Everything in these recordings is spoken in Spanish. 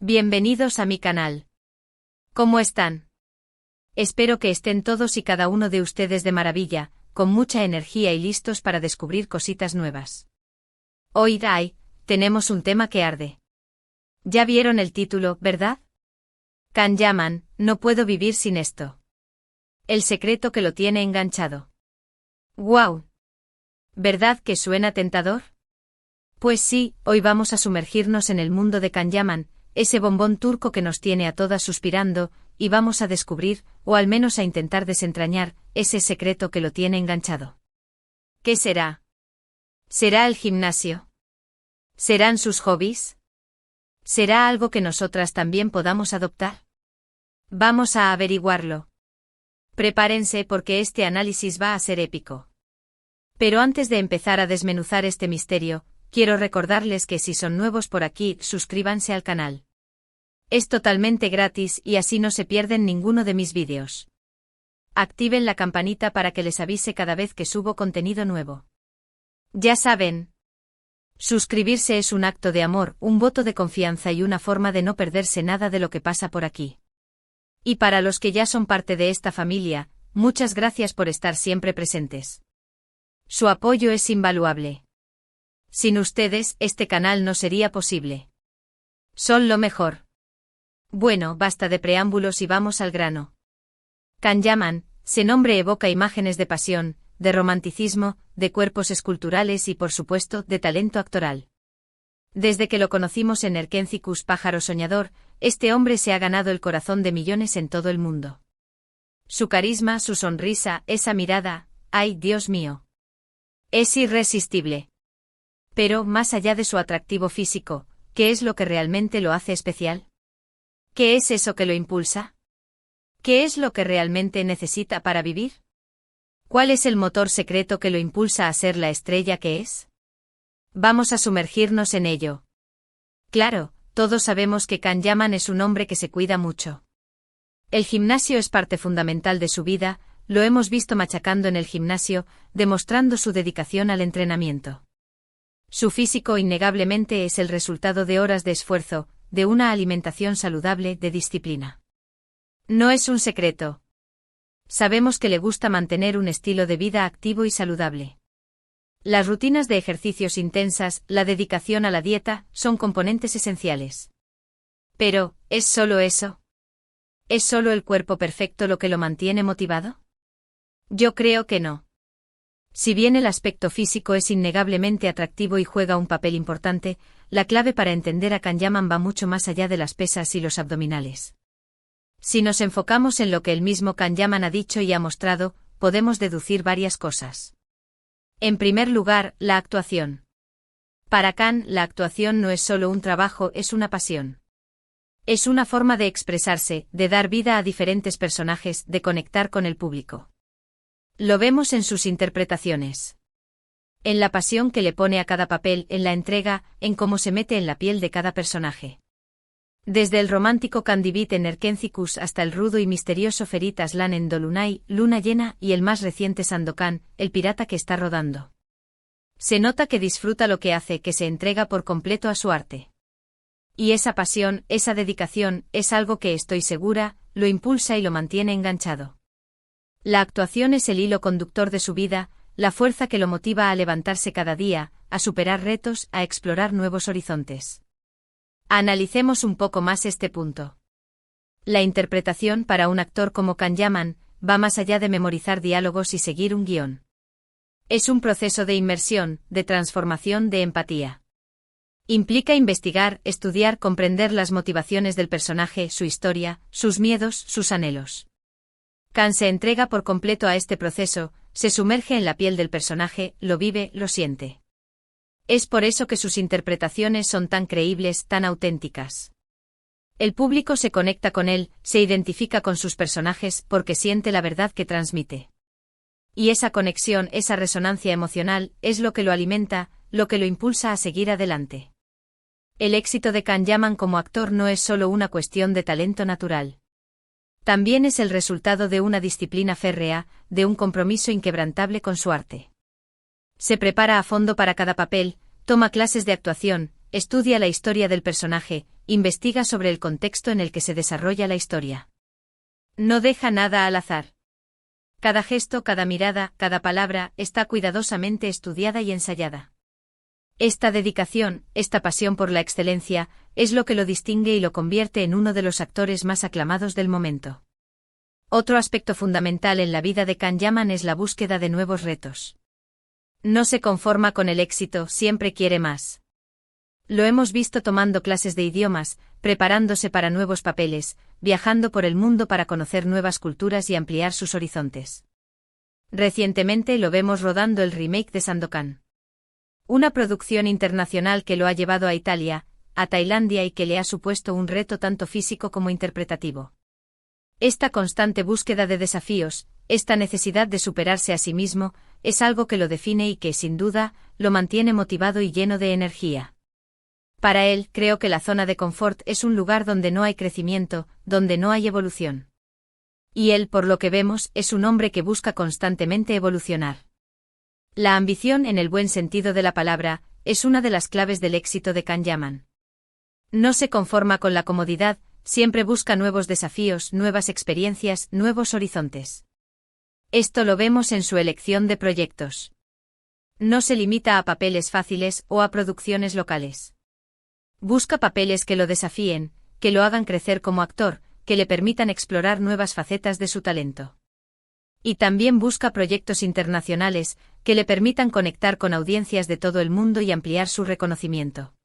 Bienvenidos a mi canal. ¿Cómo están? Espero que estén todos y cada uno de ustedes de maravilla, con mucha energía y listos para descubrir cositas nuevas. Hoy, tenemos un tema que arde. Ya vieron el título, ¿verdad? Can Yaman, no puedo vivir sin esto. El secreto que lo tiene enganchado. ¡Guau! ¿Verdad que suena tentador? Pues sí, hoy vamos a sumergirnos en el mundo de Can Yaman, ese bombón turco que nos tiene a todas suspirando, y vamos a descubrir, o al menos a intentar desentrañar, ese secreto que lo tiene enganchado. ¿Qué será? ¿Será el gimnasio? ¿Serán sus hobbies? ¿Será algo que nosotras también podamos adoptar? Vamos a averiguarlo. Prepárense porque este análisis va a ser épico. Pero antes de empezar a desmenuzar este misterio, quiero recordarles que si son nuevos por aquí, suscríbanse al canal. Es totalmente gratis y así no se pierden ninguno de mis vídeos. Activen la campanita para que les avise cada vez que subo contenido nuevo. Ya saben. Suscribirse es un acto de amor, un voto de confianza y una forma de no perderse nada de lo que pasa por aquí. Y para los que ya son parte de esta familia, muchas gracias por estar siempre presentes. Su apoyo es invaluable. Sin ustedes, este canal no sería posible. Son lo mejor. Bueno, basta de preámbulos y vamos al grano. Can Yaman, ese nombre evoca imágenes de pasión, de romanticismo, de cuerpos esculturales y por supuesto, de talento actoral. Desde que lo conocimos en Erkencikus Pájaro Soñador, este hombre se ha ganado el corazón de millones en todo el mundo. Su carisma, su sonrisa, esa mirada, ¡ay, Dios mío! Es irresistible. Pero, más allá de su atractivo físico, ¿qué es lo que realmente lo hace especial? ¿Qué es eso que lo impulsa? ¿Qué es lo que realmente necesita para vivir? ¿Cuál es el motor secreto que lo impulsa a ser la estrella que es? Vamos a sumergirnos en ello. Claro, todos sabemos que Can Yaman es un hombre que se cuida mucho. El gimnasio es parte fundamental de su vida, lo hemos visto machacando en el gimnasio, demostrando su dedicación al entrenamiento. Su físico innegablemente es el resultado de horas de esfuerzo, de una alimentación saludable, de disciplina. No es un secreto. Sabemos que le gusta mantener un estilo de vida activo y saludable. Las rutinas de ejercicios intensas, la dedicación a la dieta, son componentes esenciales. Pero, ¿es solo eso? ¿Es solo el cuerpo perfecto lo que lo mantiene motivado? Yo creo que no. Si bien el aspecto físico es innegablemente atractivo y juega un papel importante, la clave para entender a Can Yaman va mucho más allá de las pesas y los abdominales. Si nos enfocamos en lo que el mismo Can Yaman ha dicho y ha mostrado, podemos deducir varias cosas. En primer lugar, la actuación. Para Can, la actuación no es solo un trabajo, es una pasión. Es una forma de expresarse, de dar vida a diferentes personajes, de conectar con el público. Lo vemos en sus interpretaciones. En la pasión que le pone a cada papel, en la entrega, en cómo se mete en la piel de cada personaje. Desde el romántico Candivit en Erkencikus hasta el rudo y misterioso Ferit Aslan en Dolunay, Luna Llena y el más reciente Sandokan, el pirata que está rodando. Se nota que disfruta lo que hace, que se entrega por completo a su arte. Y esa pasión, esa dedicación, es algo que estoy segura, lo impulsa y lo mantiene enganchado. La actuación es el hilo conductor de su vida, la fuerza que lo motiva a levantarse cada día, a superar retos, a explorar nuevos horizontes. Analicemos un poco más este punto. La interpretación para un actor como Can Yaman va más allá de memorizar diálogos y seguir un guión. Es un proceso de inmersión, de transformación, de empatía. Implica investigar, estudiar, comprender las motivaciones del personaje, su historia, sus miedos, sus anhelos. Can se entrega por completo a este proceso, se sumerge en la piel del personaje, lo vive, lo siente. Es por eso que sus interpretaciones son tan creíbles, tan auténticas. El público se conecta con él, se identifica con sus personajes porque siente la verdad que transmite. Y esa conexión, esa resonancia emocional, es lo que lo alimenta, lo que lo impulsa a seguir adelante. El éxito de Can Yaman como actor no es solo una cuestión de talento natural. También es el resultado de una disciplina férrea, de un compromiso inquebrantable con su arte. Se prepara a fondo para cada papel, toma clases de actuación, estudia la historia del personaje, investiga sobre el contexto en el que se desarrolla la historia. No deja nada al azar. Cada gesto, cada mirada, cada palabra está cuidadosamente estudiada y ensayada. Esta dedicación, esta pasión por la excelencia, es lo que lo distingue y lo convierte en uno de los actores más aclamados del momento. Otro aspecto fundamental en la vida de Can Yaman es la búsqueda de nuevos retos. No se conforma con el éxito, siempre quiere más. Lo hemos visto tomando clases de idiomas, preparándose para nuevos papeles, viajando por el mundo para conocer nuevas culturas y ampliar sus horizontes. Recientemente lo vemos rodando el remake de Sandokan. Una producción internacional que lo ha llevado a Italia, a Tailandia y que le ha supuesto un reto tanto físico como interpretativo. Esta constante búsqueda de desafíos, esta necesidad de superarse a sí mismo, es algo que lo define y que, sin duda, lo mantiene motivado y lleno de energía. Para él, creo que la zona de confort es un lugar donde no hay crecimiento, donde no hay evolución. Y él, por lo que vemos, es un hombre que busca constantemente evolucionar. La ambición, en el buen sentido de la palabra, es una de las claves del éxito de Can Yaman. No se conforma con la comodidad, siempre busca nuevos desafíos, nuevas experiencias, nuevos horizontes. Esto lo vemos en su elección de proyectos. No se limita a papeles fáciles o a producciones locales. Busca papeles que lo desafíen, que lo hagan crecer como actor, que le permitan explorar nuevas facetas de su talento. Y también busca proyectos internacionales, que le permitan conectar con audiencias de todo el mundo y ampliar su reconocimiento.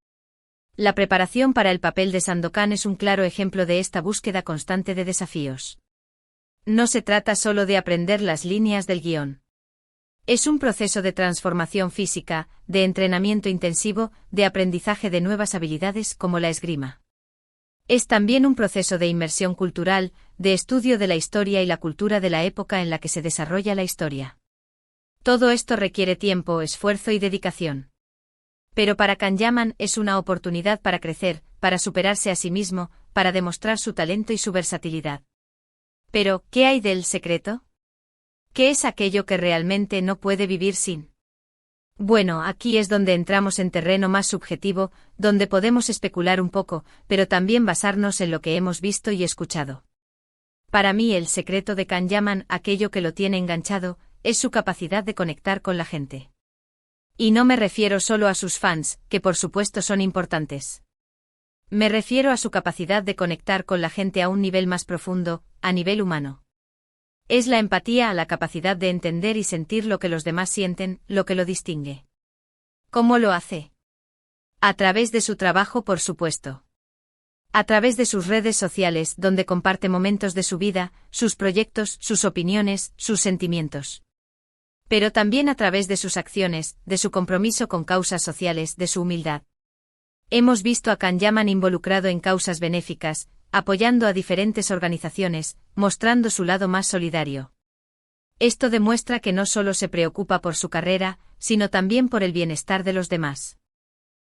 La preparación para el papel de Sandokan es un claro ejemplo de esta búsqueda constante de desafíos. No se trata solo de aprender las líneas del guión. Es un proceso de transformación física, de entrenamiento intensivo, de aprendizaje de nuevas habilidades como la esgrima. Es también un proceso de inmersión cultural, de estudio de la historia y la cultura de la época en la que se desarrolla la historia. Todo esto requiere tiempo, esfuerzo y dedicación. Pero para Can Yaman es una oportunidad para crecer, para superarse a sí mismo, para demostrar su talento y su versatilidad. Pero, ¿qué hay del secreto? ¿Qué es aquello que realmente no puede vivir sin? Bueno, aquí es donde entramos en terreno más subjetivo, donde podemos especular un poco, pero también basarnos en lo que hemos visto y escuchado. Para mí el secreto de Can Yaman, aquello que lo tiene enganchado, es su capacidad de conectar con la gente. Y no me refiero solo a sus fans, que por supuesto son importantes. Me refiero a su capacidad de conectar con la gente a un nivel más profundo, a nivel humano. Es la empatía, la capacidad de entender y sentir lo que los demás sienten, lo que lo distingue. ¿Cómo lo hace? A través de su trabajo, por supuesto. A través de sus redes sociales, donde comparte momentos de su vida, sus proyectos, sus opiniones, sus sentimientos. Pero también a través de sus acciones, de su compromiso con causas sociales, de su humildad. Hemos visto a Can Yaman involucrado en causas benéficas, apoyando a diferentes organizaciones, mostrando su lado más solidario. Esto demuestra que no solo se preocupa por su carrera, sino también por el bienestar de los demás.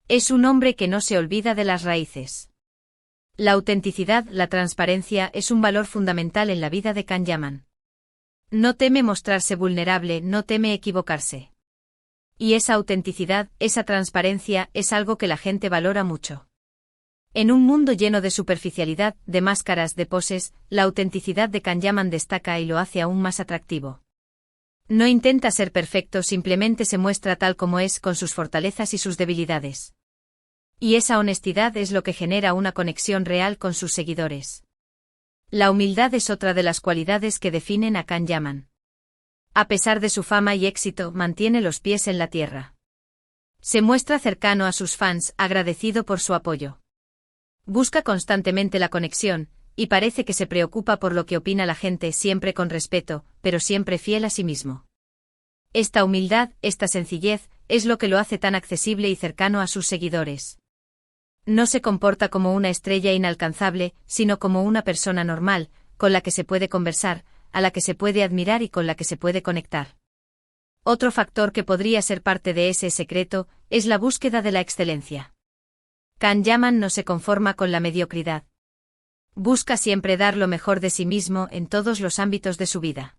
Es un hombre que no se olvida de las raíces. La autenticidad, la transparencia es un valor fundamental en la vida de Can Yaman. No teme mostrarse vulnerable, no teme equivocarse. Y esa autenticidad, esa transparencia, es algo que la gente valora mucho. En un mundo lleno de superficialidad, de máscaras, de poses, la autenticidad de Can Yaman destaca y lo hace aún más atractivo. No intenta ser perfecto, simplemente se muestra tal como es, con sus fortalezas y sus debilidades. Y esa honestidad es lo que genera una conexión real con sus seguidores. La humildad es otra de las cualidades que definen a Can Yaman. A pesar de su fama y éxito, mantiene los pies en la tierra. Se muestra cercano a sus fans, agradecido por su apoyo. Busca constantemente la conexión, y parece que se preocupa por lo que opina la gente, siempre con respeto, pero siempre fiel a sí mismo. Esta humildad, esta sencillez, es lo que lo hace tan accesible y cercano a sus seguidores. No se comporta como una estrella inalcanzable, sino como una persona normal, con la que se puede conversar, a la que se puede admirar y con la que se puede conectar. Otro factor que podría ser parte de ese secreto, es la búsqueda de la excelencia. Can Yaman no se conforma con la mediocridad. Busca siempre dar lo mejor de sí mismo en todos los ámbitos de su vida.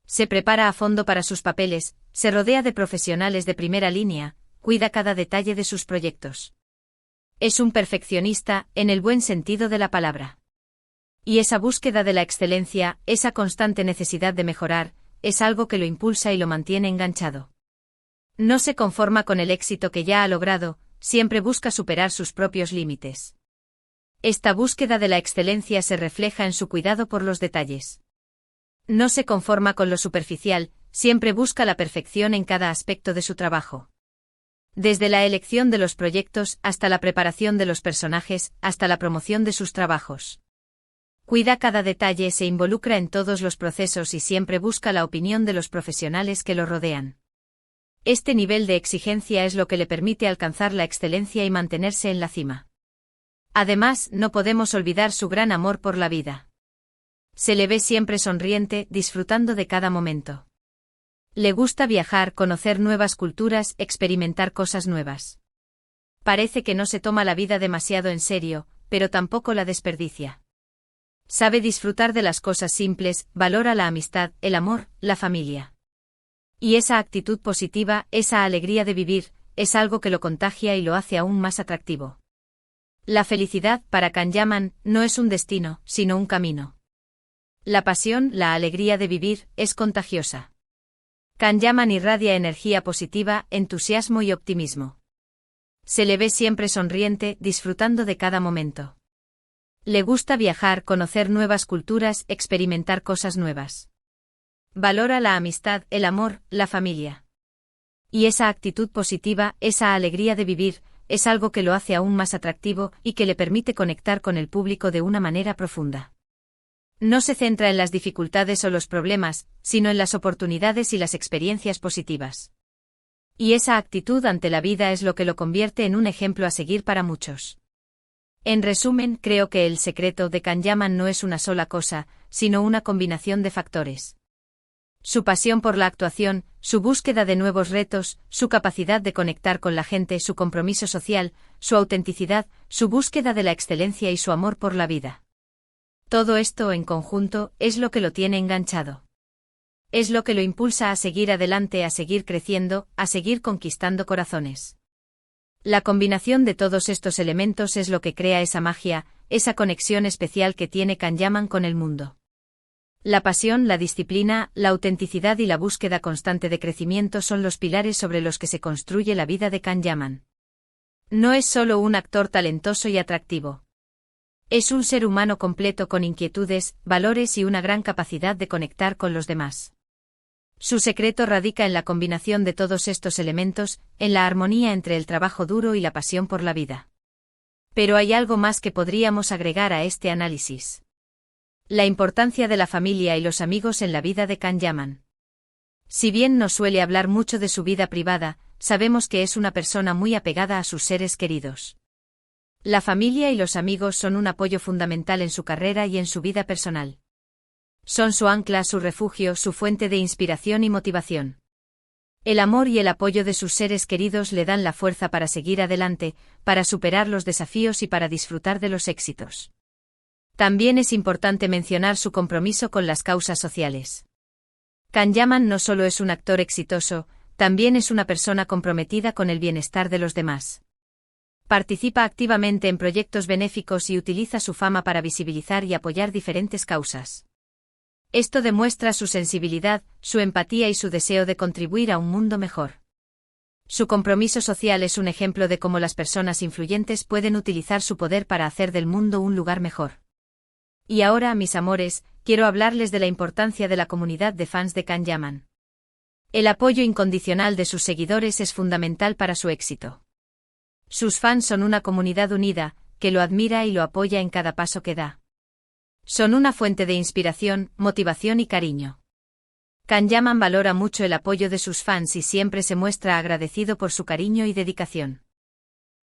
Se prepara a fondo para sus papeles, se rodea de profesionales de primera línea, cuida cada detalle de sus proyectos. Es un perfeccionista, en el buen sentido de la palabra. Y esa búsqueda de la excelencia, esa constante necesidad de mejorar, es algo que lo impulsa y lo mantiene enganchado. No se conforma con el éxito que ya ha logrado, siempre busca superar sus propios límites. Esta búsqueda de la excelencia se refleja en su cuidado por los detalles. No se conforma con lo superficial, siempre busca la perfección en cada aspecto de su trabajo. Desde la elección de los proyectos hasta la preparación de los personajes, hasta la promoción de sus trabajos. Cuida cada detalle, se involucra en todos los procesos y siempre busca la opinión de los profesionales que lo rodean. Este nivel de exigencia es lo que le permite alcanzar la excelencia y mantenerse en la cima. Además, no podemos olvidar su gran amor por la vida. Se le ve siempre sonriente, disfrutando de cada momento. Le gusta viajar, conocer nuevas culturas, experimentar cosas nuevas. Parece que no se toma la vida demasiado en serio, pero tampoco la desperdicia. Sabe disfrutar de las cosas simples, valora la amistad, el amor, la familia. Y esa actitud positiva, esa alegría de vivir, es algo que lo contagia y lo hace aún más atractivo. La felicidad, para Kanyaman, no es un destino, sino un camino. La pasión, la alegría de vivir, es contagiosa. Kanyaman irradia energía positiva, entusiasmo y optimismo. Se le ve siempre sonriente, disfrutando de cada momento. Le gusta viajar, conocer nuevas culturas, experimentar cosas nuevas. Valora la amistad, el amor, la familia. Y esa actitud positiva, esa alegría de vivir, es algo que lo hace aún más atractivo y que le permite conectar con el público de una manera profunda. No se centra en las dificultades o los problemas, sino en las oportunidades y las experiencias positivas. Y esa actitud ante la vida es lo que lo convierte en un ejemplo a seguir para muchos. En resumen, creo que el secreto de Kanyaman no es una sola cosa, sino una combinación de factores. Su pasión por la actuación, su búsqueda de nuevos retos, su capacidad de conectar con la gente, su compromiso social, su autenticidad, su búsqueda de la excelencia y su amor por la vida. Todo esto en conjunto es lo que lo tiene enganchado. Es lo que lo impulsa a seguir adelante, a seguir creciendo, a seguir conquistando corazones. La combinación de todos estos elementos es lo que crea esa magia, esa conexión especial que tiene Kanyaman con el mundo. La pasión, la disciplina, la autenticidad y la búsqueda constante de crecimiento son los pilares sobre los que se construye la vida de Kanyaman. No es solo un actor talentoso y atractivo. Es un ser humano completo con inquietudes, valores y una gran capacidad de conectar con los demás. Su secreto radica en la combinación de todos estos elementos, en la armonía entre el trabajo duro y la pasión por la vida. Pero hay algo más que podríamos agregar a este análisis. La importancia de la familia y los amigos en la vida de Kanyaman. Si bien no suele hablar mucho de su vida privada, sabemos que es una persona muy apegada a sus seres queridos. La familia y los amigos son un apoyo fundamental en su carrera y en su vida personal. Son su ancla, su refugio, su fuente de inspiración y motivación. El amor y el apoyo de sus seres queridos le dan la fuerza para seguir adelante, para superar los desafíos y para disfrutar de los éxitos. También es importante mencionar su compromiso con las causas sociales. Kanyaman no solo es un actor exitoso, también es una persona comprometida con el bienestar de los demás. Participa activamente en proyectos benéficos y utiliza su fama para visibilizar y apoyar diferentes causas. Esto demuestra su sensibilidad, su empatía y su deseo de contribuir a un mundo mejor. Su compromiso social es un ejemplo de cómo las personas influyentes pueden utilizar su poder para hacer del mundo un lugar mejor. Y ahora, mis amores, quiero hablarles de la importancia de la comunidad de fans de Kanyaman. El apoyo incondicional de sus seguidores es fundamental para su éxito. Sus fans son una comunidad unida, que lo admira y lo apoya en cada paso que da. Son una fuente de inspiración, motivación y cariño. Kanyaman valora mucho el apoyo de sus fans y siempre se muestra agradecido por su cariño y dedicación.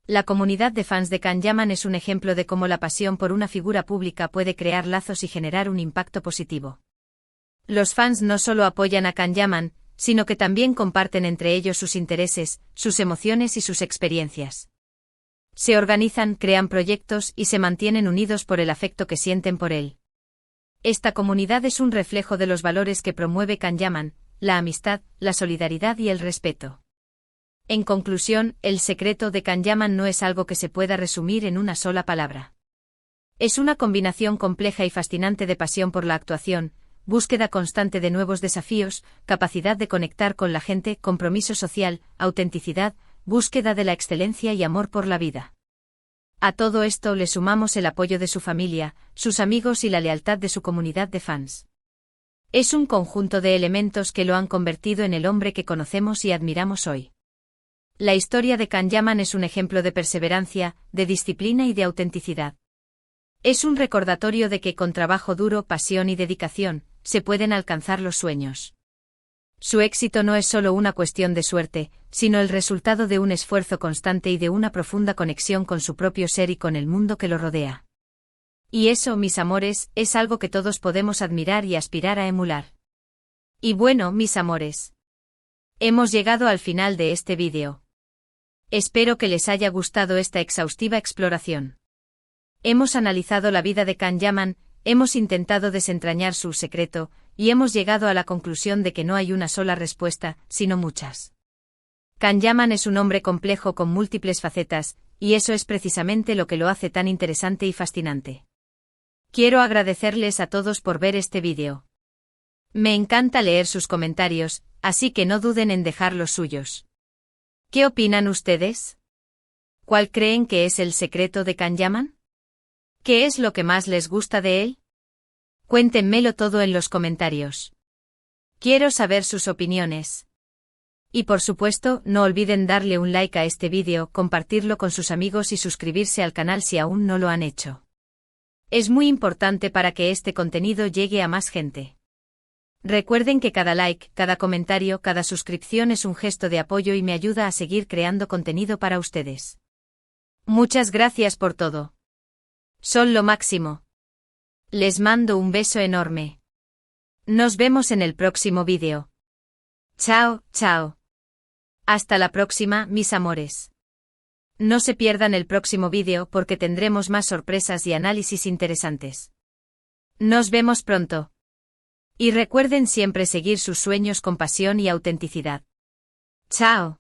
La comunidad de fans de Kanyaman es un ejemplo de cómo la pasión por una figura pública puede crear lazos y generar un impacto positivo. Los fans no solo apoyan a Kanyaman, sino que también comparten entre ellos sus intereses, sus emociones y sus experiencias. Se organizan, crean proyectos y se mantienen unidos por el afecto que sienten por él. Esta comunidad es un reflejo de los valores que promueve Kanyaman, la amistad, la solidaridad y el respeto. En conclusión, el secreto de Kanyaman no es algo que se pueda resumir en una sola palabra. Es una combinación compleja y fascinante de pasión por la actuación, búsqueda constante de nuevos desafíos, capacidad de conectar con la gente, compromiso social, autenticidad, búsqueda de la excelencia y amor por la vida. A todo esto le sumamos el apoyo de su familia, sus amigos y la lealtad de su comunidad de fans. Es un conjunto de elementos que lo han convertido en el hombre que conocemos y admiramos hoy. La historia de Kanyaman es un ejemplo de perseverancia, de disciplina y de autenticidad. Es un recordatorio de que con trabajo duro, pasión y dedicación, se pueden alcanzar los sueños. Su éxito no es solo una cuestión de suerte, sino el resultado de un esfuerzo constante y de una profunda conexión con su propio ser y con el mundo que lo rodea. Y eso, mis amores, es algo que todos podemos admirar y aspirar a emular. Y bueno, mis amores, hemos llegado al final de este vídeo. Espero que les haya gustado esta exhaustiva exploración. Hemos analizado la vida de Kanyaman, hemos intentado desentrañar su secreto, y hemos llegado a la conclusión de que no hay una sola respuesta, sino muchas. Kanyaman es un hombre complejo con múltiples facetas, y eso es precisamente lo que lo hace tan interesante y fascinante. Quiero agradecerles a todos por ver este vídeo. Me encanta leer sus comentarios, así que no duden en dejar los suyos. ¿Qué opinan ustedes? ¿Cuál creen que es el secreto de Kanyaman? ¿Qué es lo que más les gusta de él? Cuéntenmelo todo en los comentarios. Quiero saber sus opiniones. Y por supuesto, no olviden darle un like a este vídeo, compartirlo con sus amigos y suscribirse al canal si aún no lo han hecho. Es muy importante para que este contenido llegue a más gente. Recuerden que cada like, cada comentario, cada suscripción es un gesto de apoyo y me ayuda a seguir creando contenido para ustedes. Muchas gracias por todo. Son lo máximo. Les mando un beso enorme. Nos vemos en el próximo vídeo. Chao, chao. Hasta la próxima, mis amores. No se pierdan el próximo vídeo porque tendremos más sorpresas y análisis interesantes. Nos vemos pronto. Y recuerden siempre seguir sus sueños con pasión y autenticidad. Chao.